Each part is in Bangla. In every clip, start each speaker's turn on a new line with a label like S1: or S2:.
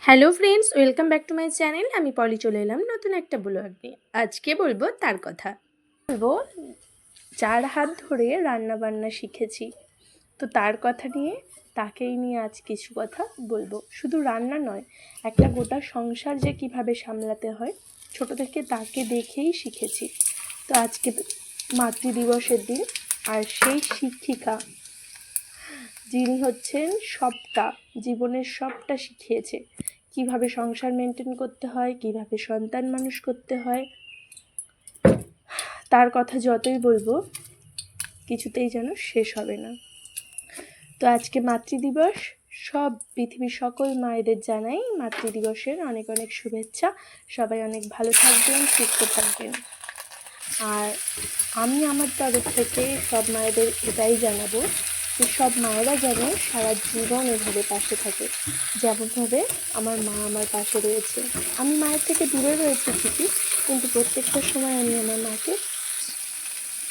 S1: Hello friends, welcome back to my channel. আমি পলি চলে এলাম নতুন একটা ব্লগ নিয়ে। আজকে বলবো তার কথা। বলবো যার হাত ধরে রান্না বান্না শিখেছি, তো তার কথা নিয়ে, তাকেই নিয়ে আজ কিছু কথা বলবো। শুধু রান্না নয়, একটা গোটা সংসার যে কিভাবে সামলাতে হয় ছোট থেকে তাকে দেখেই শিখেছি। তো আজকে মাতৃদিবসের দিন, আর সেই শিক্ষিকা যিনি হচ্ছেন সবটা, জীবনের সবটা শিখিয়েছে, কিভাবে সংসার মেনটেন করতে হয়, কিভাবে সন্তান মানুষ করতে হয়। তার কথা যতই বলবো কিছুতেই যেন শেষ হবে না। তো আজকে মাতৃদিবস, সব পৃথিবীর সকল মায়েদের জানাই মাতৃদিবসের অনেক অনেক শুভেচ্ছা। সবাই অনেক ভালো থাকবেন, সুস্থ থাকবেন। আর আমি আমার তরফ থেকে সব মায়েদের এটাই জানাবো যে সব মায়েরা যেন সারা জীবন এভাবে পাশে থাকে, যেমনভাবে আমার মা আমার পাশে রয়েছে। আমি মায়ের থেকে দূরে রয়েছি ঠিকই, কিন্তু প্রত্যেকটা সময় আমি আমার মাকে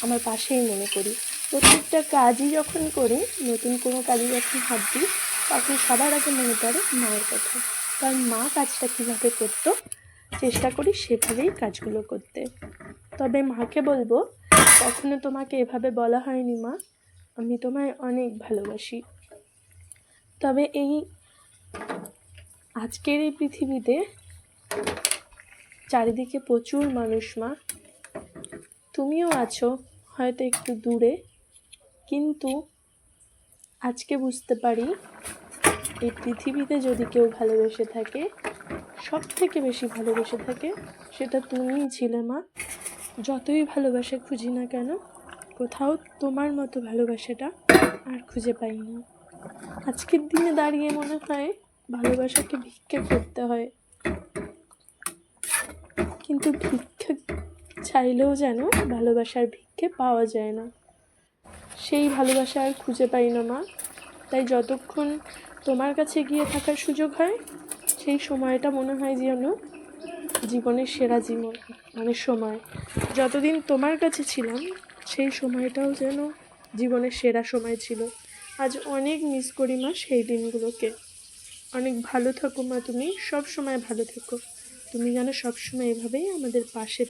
S1: আমার পাশেই মনে করি। প্রত্যেকটা কাজই যখন করি, নতুন কোনো কাজে যখন হাত দিই, তখন সবার আগে মনে পড়ে মায়ের কথা। কারণ মা কাজটা কীভাবে করতো, চেষ্টা করি সেভাবেই কাজগুলো করতে। তবে মাকে বলবো, কখনো তোমাকে এভাবে বলা হয়নি মা, আমি তোমায় অনেক ভালোবাসি। তবে এই আজকের এই পৃথিবীতে চারিদিকে প্রচুর মানুষ মা, তুমিও আছো হয়তো একটু দূরে, কিন্তু আজকে বুঝতে পারি এই পৃথিবীতে যদি কেউ ভালোবেসে থাকে, সব থেকে বেশি ভালোবেসে থাকে, সেটা তুমিই ছিলে মা। যতই ভালোবাসা খুঁজি না কেন, কোথাও তোমার মতো ভালোবাসাটা আর খুঁজে পাই না। আজকের দিনে দাঁড়িয়ে মনে হয় ভালোবাসাকে ভিক্ষা করতে হয়, কিন্তু ভিক্ষা চাইলেও যেন ভালোবাসার ভিক্ষে পাওয়া যায় না। সেই ভালোবাসা আর খুঁজে পাই না মা। তাই যতক্ষণ তোমার কাছে গিয়ে থাকার সুযোগ হয়, সেই সময়টা মনে হয় যেন জীবনের সেরা জীবন, সময়। যতদিন তোমার কাছে ছিলাম, সেই সময়টাও যেন জীবনের সেরা সময় ছিল। আজ অনেক মিস করি মা সেই দিনগুলোকে। অনেক ভালো থাকো মা, তুমি সব সময় ভালো থেকো। তুমি যেন সবসময় এভাবেই আমাদের পাশে